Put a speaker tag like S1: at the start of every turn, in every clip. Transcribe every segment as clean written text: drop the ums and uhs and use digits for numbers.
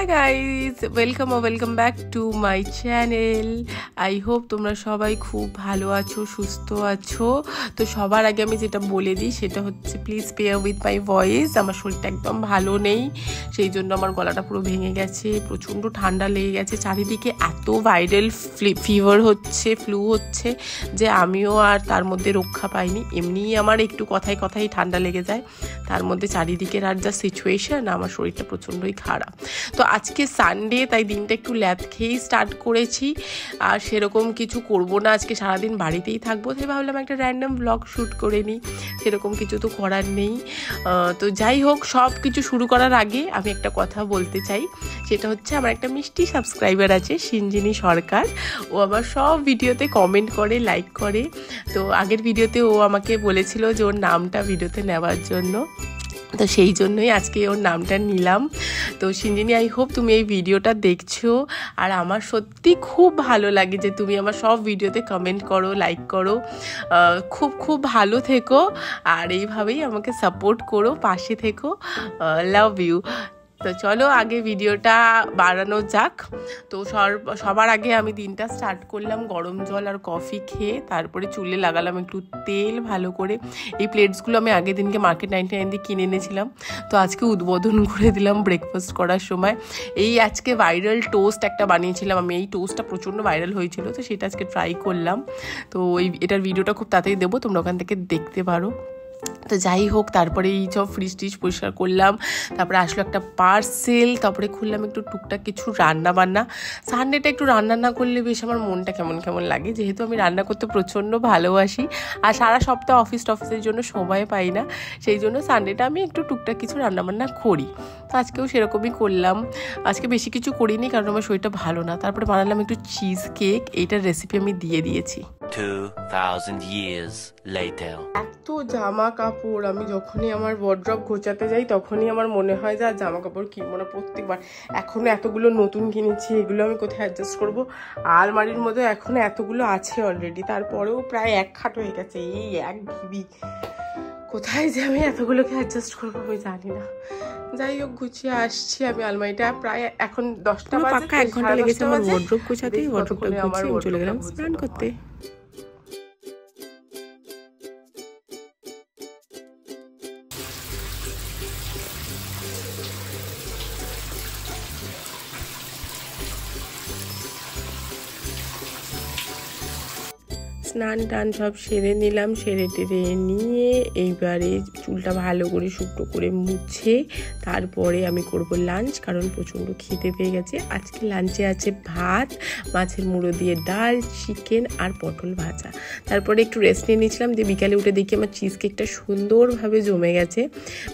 S1: Hi guys, welcome back to my channel. I hope তোমরা সবাই খুব ভালো আছো, সুস্থ আছো। তো সবার আগে আমি যেটা বলে দিই সেটা হচ্ছে please bear with my voice. আমার শরীরটা একদম ভালো নেই, সেই জন্য আমার গলাটা পুরো ভেঙে গেছে, প্রচণ্ড ঠান্ডা লেগে গেছে, চারিদিকে এত ভাইরাল ফিভার হচ্ছে, ফ্লু হচ্ছে যে আমিও আর তার মধ্যে রক্ষা পাইনি। এমনিই আমার একটু কথায় কথায় ঠান্ডা লেগে যায়, তার মধ্যে চারিদিকের আর যা সিচুয়েশন, আমার শরীরটা প্রচণ্ডই খারাপ। তো আজকে সানডে, তাই দিনটা একটু ল্যাদ খেয়েই স্টার্ট করেছি। আর সেরকম কিছু করব না, আজকে সারাদিন বাড়িতেই থাকবো, তাই ভাবলাম একটা র্যান্ডম ব্লগ শ্যুট করে নিই। সেরকম কিছু তো করার নেই। তো যাই হোক, সব কিছু শুরু করার আগে আমি একটা কথা বলতে চাই, সেটা হচ্ছে আমার একটা মিষ্টি সাবস্ক্রাইবার আছে, সিঞ্জিনী সরকার। ও আমার সব ভিডিওতে কমেন্ট করে, লাইক করে। তো আগের ভিডিওতে ও আমাকে বলেছিল যে ওর নামটা ভিডিওতে নেওয়ার জন্য, তো সেই জন্যই আজকে ওর নামটা নিলাম। তো সিঞ্জিনী, আই হোপ তুমি এই ভিডিওটা দেখছো। আর আমার সত্যি খুব ভালো লাগে যে তুমি আমার সব ভিডিওতে কমেন্ট করো, লাইক করো। খুব খুব ভালো থেকো, আর এইভাবেই আমাকে সাপোর্ট করো, পাশে থেকো। Love you. তো চলো আগে ভিডিওটা বাড়ানো যাক। তো সবার আগে আমি দিনটা স্টার্ট করলাম গরম জল আর কফি খেয়ে, তারপরে চুলে লাগালাম একটু তেল ভালো করে। এই প্লেটসগুলো আমি আগের দিনকে মার্কেট 99 দিয়ে কিনে এনেছিলাম, তো আজকে উদ্বোধন করে দিলাম ব্রেকফাস্ট করার সময়। এই আজকে ভাইরাল টোস্ট একটা বানিয়েছিলাম আমি, এই টোস্টটা প্রচণ্ড ভাইরাল হয়েছিল, তো সেটা আজকে ট্রাই করলাম। তো এটার ভিডিওটা খুব তাড়াতাড়ি দেবো, তোমরা ওখান থেকে দেখতে পারো। তো যাই হোক, তারপরে এই সব ফ্রিজ টিজ পরিষ্কার করলাম, তারপরে আসলো একটা পার্সেল, তারপরে খুললাম একটু টুকটাক কিছু রান্না বান্না। সানডেটা একটু রান্না না করলে বেশ আমার মনটা কেমন কেমন লাগে, যেহেতু আমি রান্না করতে প্রচণ্ড ভালোবাসি, আর সারা সপ্তাহ অফিসের জন্য সময় পাই না, সেই জন্য সানডেটা আমি একটু টুকটাক কিছু রান্নাবান্না করি। তো আজকেও সেরকমই করলাম। আজকে বেশি কিছু করিনি কারণ আমার শরীরটা ভালো না। তারপরে বানালাম একটু চিজ কেক, এইটার রেসিপি আমি দিয়ে দিয়েছি।
S2: 2000 years later.
S1: এত জামা কাপড়, আমি যখনই আমার ওয়ার্ড্রব গোছাতে যাই তখনই আমার মনে হয় যে জামা কাপড় কিনবো না প্রত্যেকবার। এখনো এতগুলো নতুন কিনেছি, এগুলো আমি কোথায় অ্যাডজাস্ট করবো? আলমারির মধ্যে এখনো এতগুলো আছে অলরেডি, তারপরেও প্রায় এক খাট হয়ে গেছে, এই এক ঘিবি। কোথায় যে আমি এতগুলোকে অ্যাডজাস্ট করবো আমি জানি না। যাই হোক, গুছিয়ে আসছি আমি আলমারিটা। প্রায় এখন 10টা বাজে,
S3: পাক্কা 1 ঘন্টা লেগেছে আমার ওয়ার্ড্রব গোছাতে। ওয়ার্ড্রবটা গুছিয়ে চলে গেলাম স্নান করতে।
S1: স্নান টান সব সেরে নিলাম, সেরে টেরে নিয়ে এইবারে চুলটা ভালো করে শুকনো করে মুছে তারপরে আমি করব লাঞ্চ, কারণ প্রচণ্ড খিদে পেয়ে গেছে। আজকে লাঞ্চে আছে ভাত, মাছের মুড়ো দিয়ে ডাল, চিকেন আর পটল ভাজা। তারপরে একটু রেস্ট নিয়ে নিয়েছিলাম, দিয়ে বিকালে উঠে দেখি আমার চিজ কেকটা সুন্দরভাবে জমে গেছে,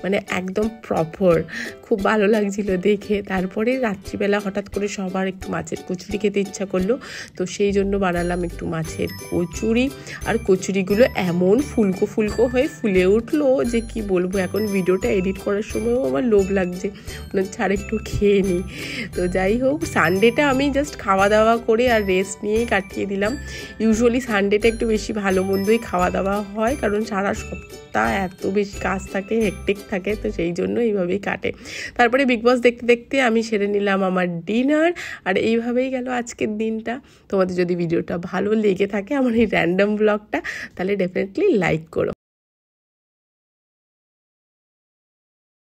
S1: মানে একদম প্রপার, খুব ভালো লাগছিল দেখে। তারপরে রাত্রিবেলা হঠাৎ করে সবার একটু মাছের কচুরি খেতে ইচ্ছা করলো, তো সেই জন্য বানালাম একটু মাছের কচুরি। আর কচুরিগুলো এমন ফুলকো ফুলকো হয়ে ফুলে উঠলো যে কি বলবো, এখন ভিডিওটা এডিট করার সময়ও আমার লোভ লাগছে, মনে হচ্ছে আর একটু খেয়ে নিই। তো যাই হোক, সানডেটা আমি জাস্ট খাওয়া দাওয়া করে আর রেস্ট নিয়েই কাটিয়ে দিলাম। ইউজুয়ালি সানডেটা একটু বেশি ভালো মন্দই খাওয়া দাওয়া হয়, কারণ সারা সপ্তাহ এত বেশি কাজ থাকে, হেকটেক থাকে, তো সেই জন্য এইভাবেই কাটে। তারপরে বিগ বস দেখতে দেখতে আমি সেরে নিলাম আমার ডিনার, আর এইভাবেই গেল আজকের দিনটা। তোমাদের যদি ভিডিওটা ভালো লেগে থাকে, আমার এই র্যান্ডম ব্লগটা, তাহলে ডেফিনেটলি লাইক করো।